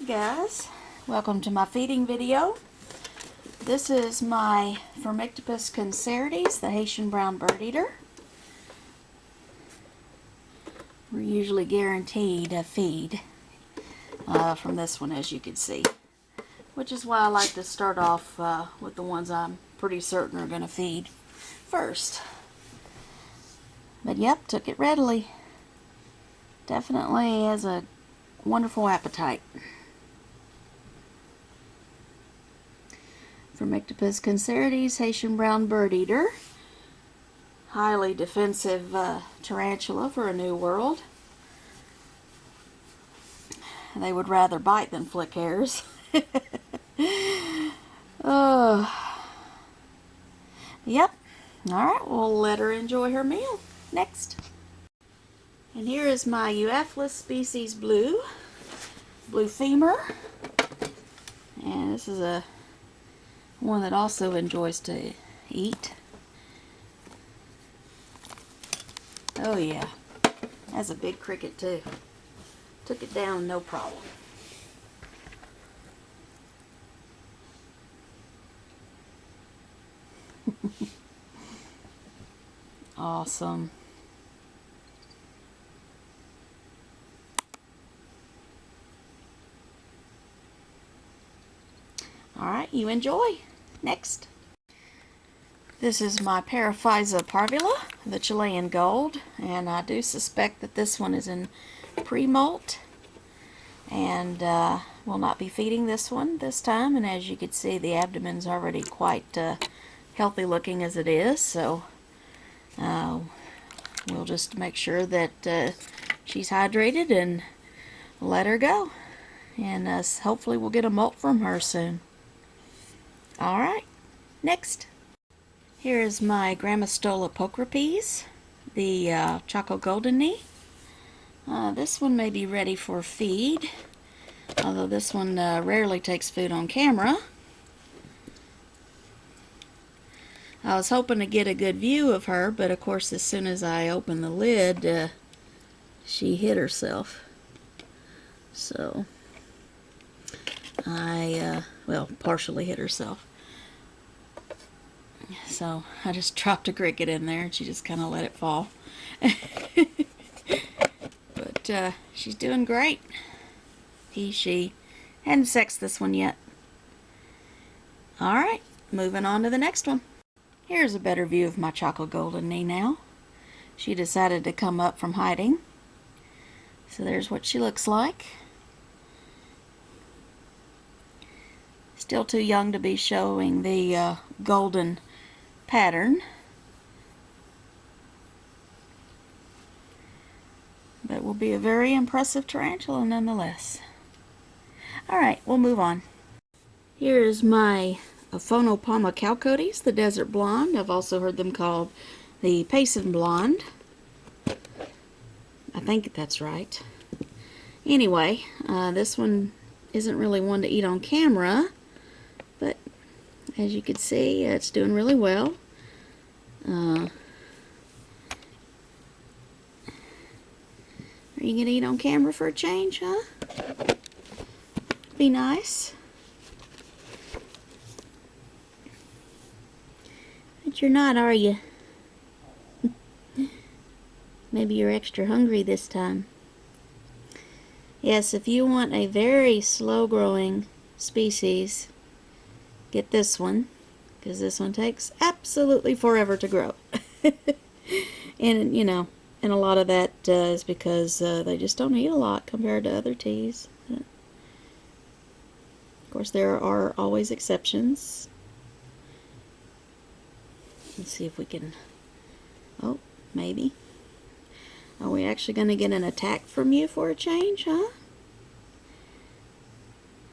Guys, welcome to my feeding video. This is my Phormictopus cancerides, the Haitian brown bird eater. We're usually guaranteed a feed from this one, as you can see, which is why I like to start off with the ones I'm pretty certain are going to feed first. But yep, took it readily. Definitely has a wonderful appetite. Phormictopus cancerides, Haitian brown bird eater. Highly defensive tarantula for a new world. They would rather bite than flick hairs. Yep. Alright, we'll let her enjoy her meal. Next. And here is my Euathlus species blue femur. And this is a one that also enjoys to eat. Oh yeah, that's a big cricket too. Took it down no problem. Awesome. Alright, you enjoy. Next. This is my Paraphysa parvula, the Chilean gold, and I do suspect that this one is in pre-molt, and will not be feeding this one this time. And as you can see, the abdomen's already quite healthy looking as it is, so we'll just make sure that she's hydrated and let her go, and hopefully we'll get a molt from her soon. Alright, next. Here is my Grammostola pulchripes, the Choco golden knee. This one may be ready for feed, although this one rarely takes food on camera. I was hoping to get a good view of her, but of course as soon as I opened the lid, she hit herself. So well, partially hit herself. So I just dropped a cricket in there and she just kind of let it fall. But she's doing great. She hadn't sexed this one yet. Alright, moving on to the next one. Here's a better view of my Choco golden knee now. She decided to come up from hiding. So there's what she looks like. Still too young to be showing the golden pattern, but will be a very impressive tarantula nonetheless. Alright, we'll move on. Here is my Aphonopelma chalcodes, the desert blonde. I've also heard them called the Payson blonde. I think that's right. Anyway, this one isn't really one to eat on camera, but as you can see, it's doing really well. Are you going to eat on camera for a change, huh? Be nice. But you're not, are you? Maybe you're extra hungry this time. Yes, if you want a very slow-growing species, get this one, because this one takes absolutely forever to grow. And you know, and a lot of that is because they just don't eat a lot compared to other teas. Of course, there are always exceptions. Let's see if we can, oh, maybe. Are we actually going to get an attack from you for a change, huh?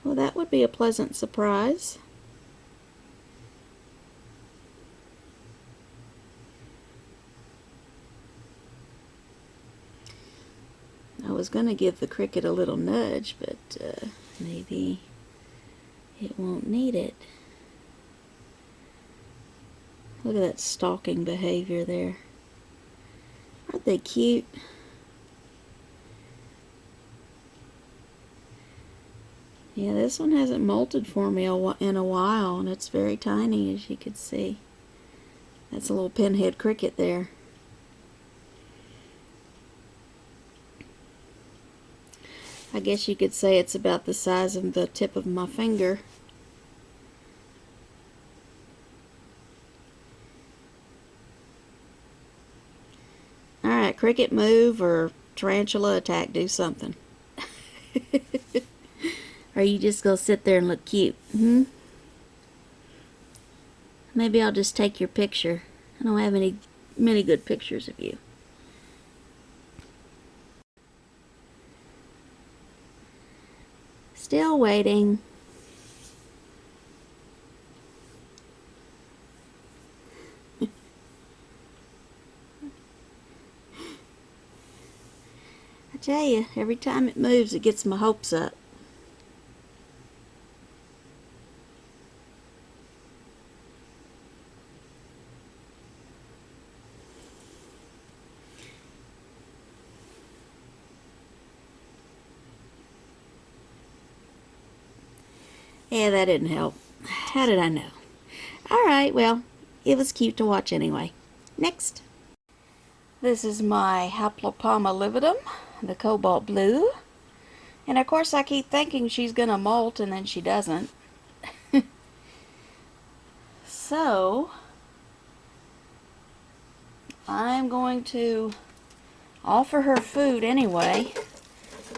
Well, that would be a pleasant surprise. I was going to give the cricket a little nudge, but maybe it won't need it. Look at that stalking behavior there. Aren't they cute? Yeah, this one hasn't molted for me in a while, and it's very tiny, as you can see. That's a little pinhead cricket there. I guess you could say it's about the size of the tip of my finger. Alright, cricket move, or tarantula attack, do something. Or are you just gonna sit there and look cute? Maybe I'll just take your picture. I don't have many good pictures of you. Still waiting. I tell you, every time it moves, it gets my hopes up. Yeah, that didn't help. How did I know? Alright, well, it was cute to watch anyway. Next. This is my Haplopelma lividum, the cobalt blue. And of course I keep thinking she's going to molt, and then she doesn't. So, I'm going to offer her food anyway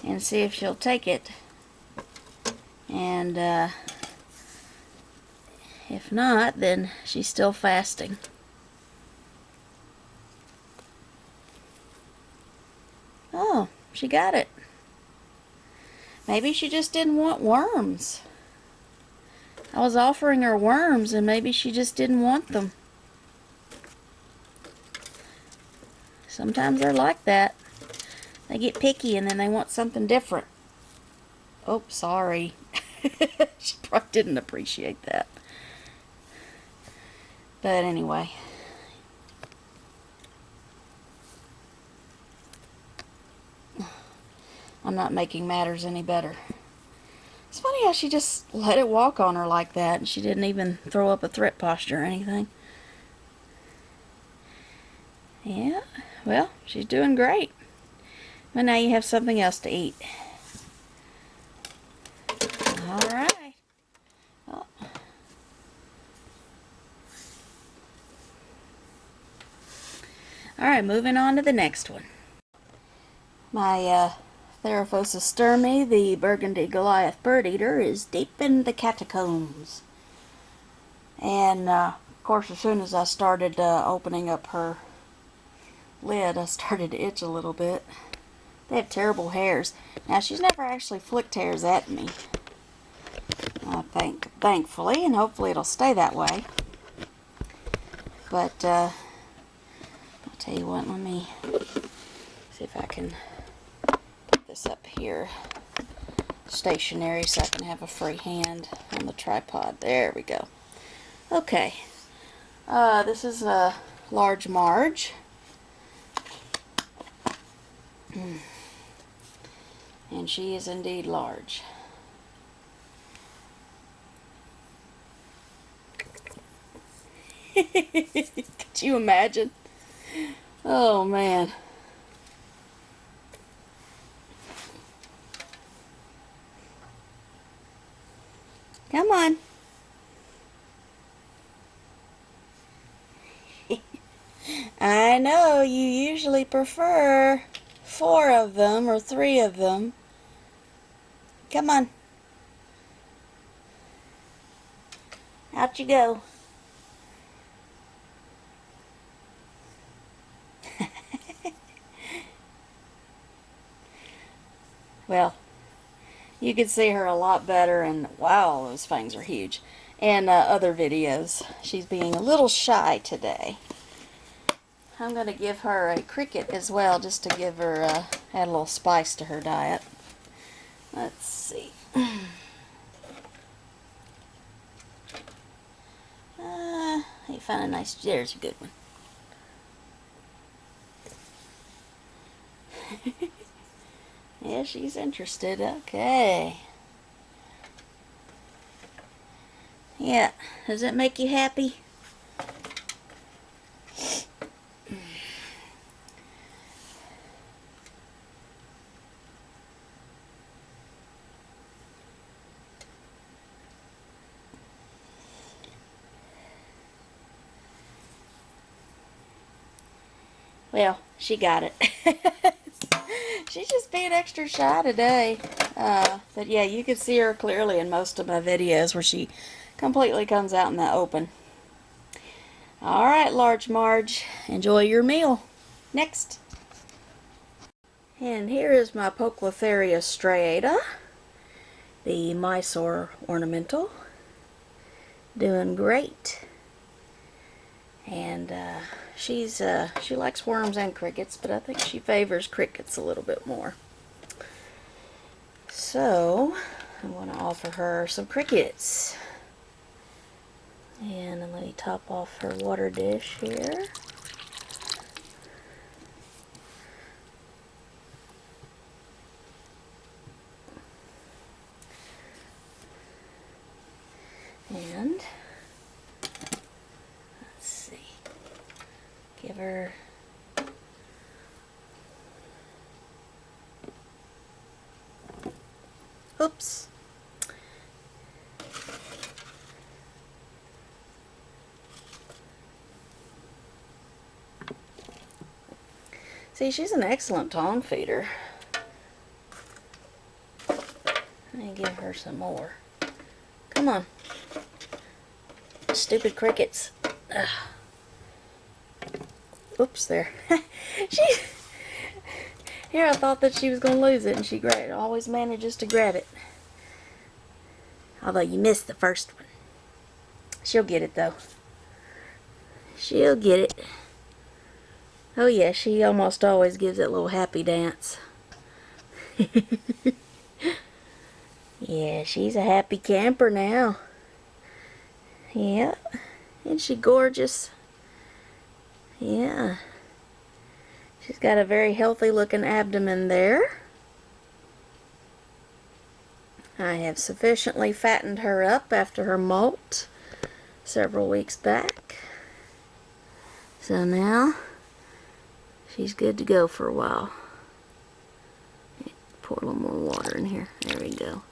and see if she'll take it. And if not, then she's still fasting. Oh, she got it. Maybe she just didn't want worms. I was offering her worms, and maybe she just didn't want them. Sometimes they're like that. They get picky and then they want something different. Oh, sorry. She probably didn't appreciate that. But anyway. I'm not making matters any better. It's funny how she just let it walk on her like that, and she didn't even throw up a threat posture or anything. Yeah, well, she's doing great. But now you have something else to eat. Alright. Oh. Alright, moving on to the next one. My Theraphosa stirmi, the Burgundy Goliath Birdeater, is deep in the catacombs. And, of course, as soon as I started opening up her lid, I started to itch a little bit. They have terrible hairs. Now, she's never actually flicked hairs at me, thankfully, and hopefully it'll stay that way. But, I'll tell you what, let me see if I can put this up here stationary so I can have a free hand on the tripod. There we go. Okay. This is a large Marge. And she is indeed large. Could you imagine? Oh man. Come on. I know you usually prefer 4 of them or 3 of them. Come on. Out you go. Well, you could see her a lot better, and wow, those fangs are huge. And other videos. She's being a little shy today. I'm going to give her a cricket as well, just to give her, add a little spice to her diet. Let's see. You found a nice, there's a good one. Yeah, she's interested. Okay. Yeah, does it make you happy? Well, she got it. She's just being extra shy today. But yeah, you can see her clearly in most of my videos where she completely comes out in the open. Alright, Large Marge, enjoy your meal. Next. And here is my Poecilotheria striata, the Mysore ornamental. Doing great. And she likes worms and crickets, but I think she favors crickets a little bit more. So I want to offer her some crickets. And let me top off her water dish here. And let's see, give her oops. See, she's an excellent tongue feeder. Let me give her some more. Come on. Stupid crickets. Ugh. Oops, there. Here, I thought that she was going to lose it, and she always manages to grab it. Although you missed the first one. She'll get it, though. She'll get it. Oh, yeah, she almost always gives that little happy dance. Yeah, she's a happy camper now. Yeah. Isn't she gorgeous? Yeah. She's got a very healthy looking abdomen there. I have sufficiently fattened her up after her molt several weeks back. So now she's good to go for a while. Pour a little more water in here. There we go.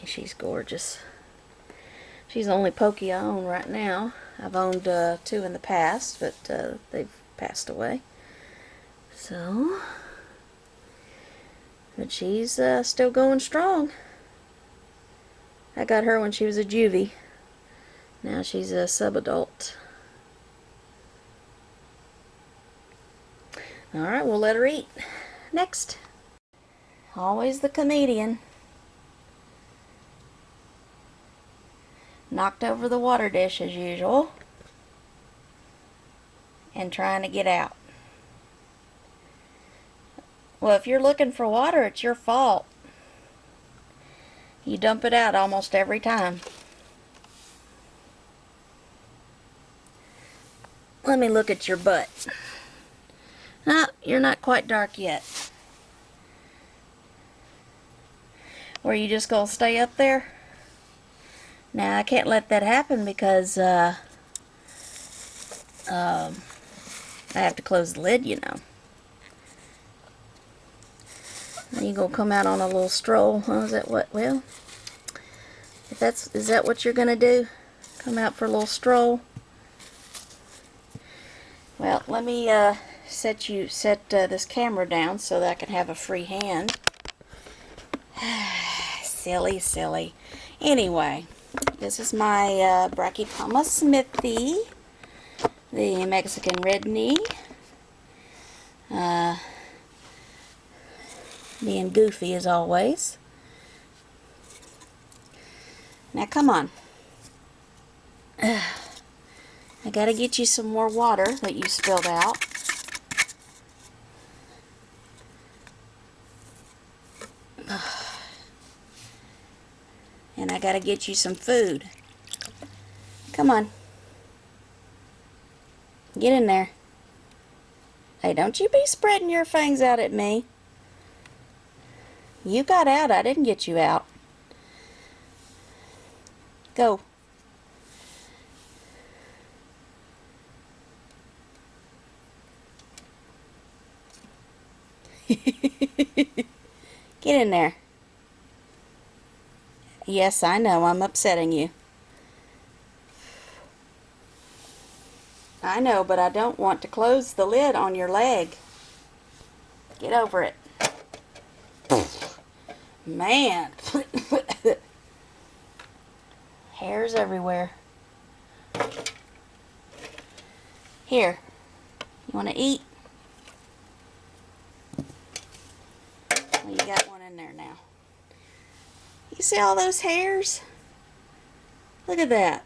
She's gorgeous. She's the only Pokey I own right now. I've owned two in the past, but they've passed away. So, but she's still going strong. I got her when she was a juvie. Now she's a subadult. Alright, we'll let her eat. Next. Always the comedian. Knocked over the water dish as usual. And trying to get out. Well, if you're looking for water, it's your fault. You dump it out almost every time. Let me look at your butt. Ah, you're not quite dark yet. Were you just going to stay up there? Now, I can't let that happen because I have to close the lid, you know. Are you going to come out on a little stroll? Huh? Is that what? Well, is that what you're going to do? Come out for a little stroll? Well, let me set this camera down so that I can have a free hand. Silly, silly. Anyway, this is my Brachypelma smithi, the Mexican red knee. Being goofy as always. Now come on. I gotta get you some more water that you spilled out. And I gotta get you some food. Come on. Get in there. Hey, don't you be spreading your fangs out at me. You got out. I didn't get you out. Go. Get in there. Yes, I know, I'm upsetting you. I know, but I don't want to close the lid on your leg. Get over it. Man. Hairs everywhere. Here. You want to eat? Well, you got one in there now. You see all those hairs? Look at that.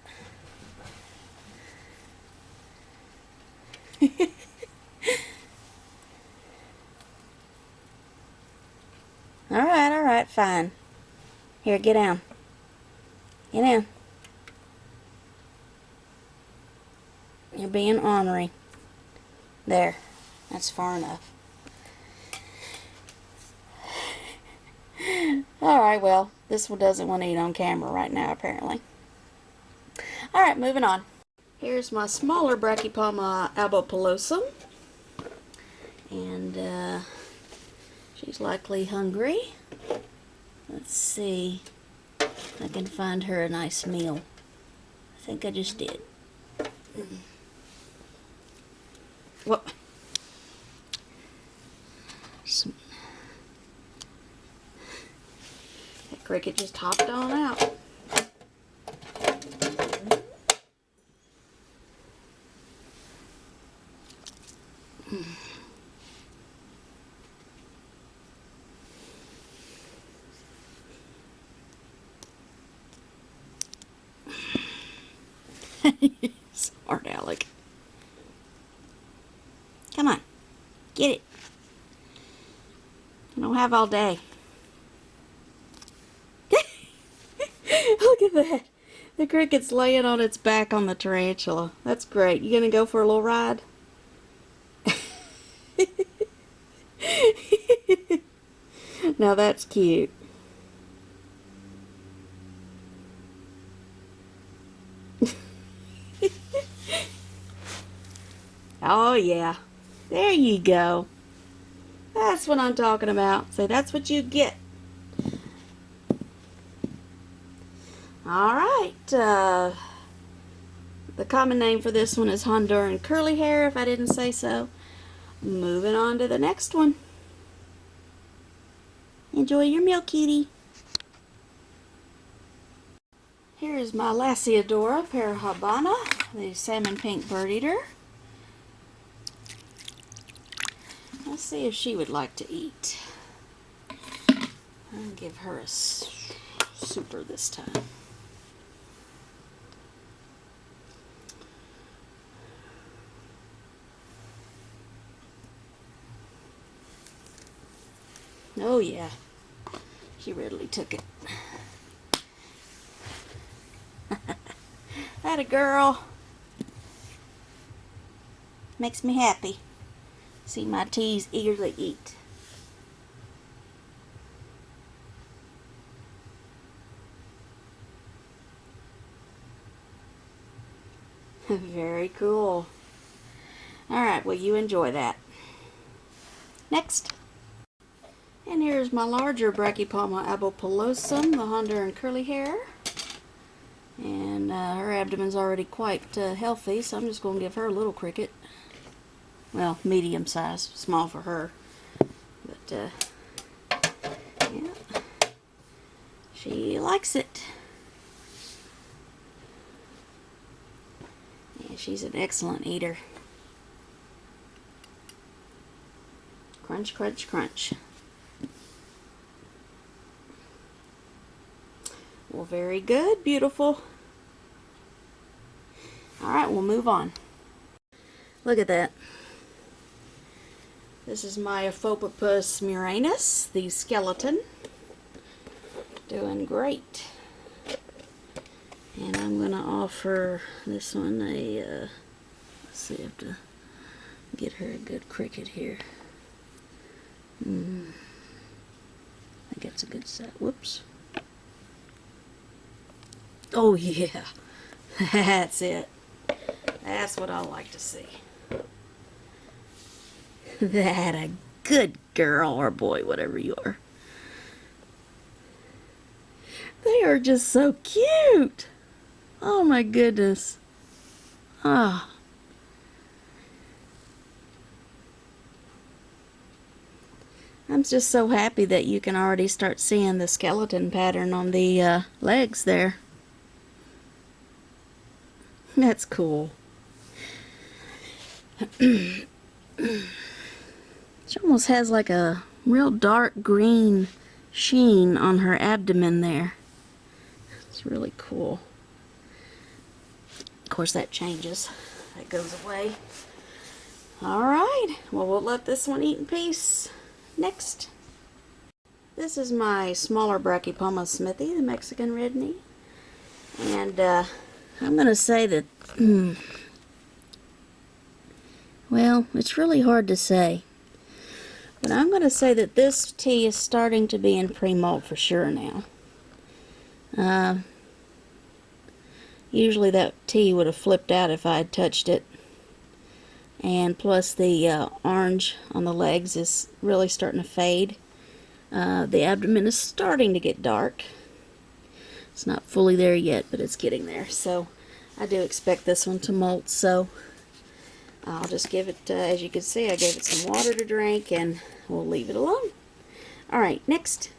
All right, fine. Here, get down. Get down. You're being ornery. There. That's far enough. Alright, well, this one doesn't want to eat on camera right now, apparently. Alright, moving on. Here's my smaller Brachypelma albopilosum. And, she's likely hungry. Let's see if I can find her a nice meal. I think I just did. What? That cricket just hopped on out. Smart Alec. Come on. Get it. I don't have all day. Look at that. The cricket's laying on its back on the tarantula. That's great. You gonna go for a little ride? Now that's cute. Oh yeah. There you go. That's what I'm talking about. So that's what you get. Alright. The common name for this one is Honduran curly hair, if I didn't say so. Moving on to the next one. Enjoy your meal, kitty. Here is my Lasiodora parahybana, the salmon pink bird-eater. Let's see if she would like to eat. I'll give her a super this time. Oh yeah, she readily took it. Atta girl. Makes me happy. See my teas eagerly eat. Very cool. Alright, well you enjoy that. Next. And here's my larger Brachypelma albopilosum, the Honduran curly hair. And her abdomen's already quite healthy, so I'm just going to give her a little cricket. Well, medium size, small for her. But, yeah. She likes it. Yeah, she's an excellent eater. Crunch, crunch, crunch. Well, very good. Beautiful. Alright, we'll move on. Look at that. This is my Ephobopus murinus, the skeleton. Doing great. And I'm going to offer this one a, let's see, I have to get her a good cricket here. I think that's a good set. Whoops. Oh yeah, that's it. That's what I like to see. That a good girl or boy, whatever you are. They are just so cute. Oh my goodness. Ah. I'm just so happy that you can already start seeing the skeleton pattern on the legs there. That's cool. She almost has like a real dark green sheen on her abdomen there. It's really cool. Of course that changes. That goes away. Alright, well we'll let this one eat in peace. Next. This is my smaller Brachypelma smithi, the Mexican red knee. And I'm going to say that, well, it's really hard to say. But I'm going to say that this tea is starting to be in pre-molt for sure now. Usually that tea would have flipped out if I had touched it. And plus the orange on the legs is really starting to fade. The abdomen is starting to get dark. It's not fully there yet, but it's getting there. So I do expect this one to molt. So I'll just give it, as you can see, I gave it some water to drink and we'll leave it alone. Alright, next.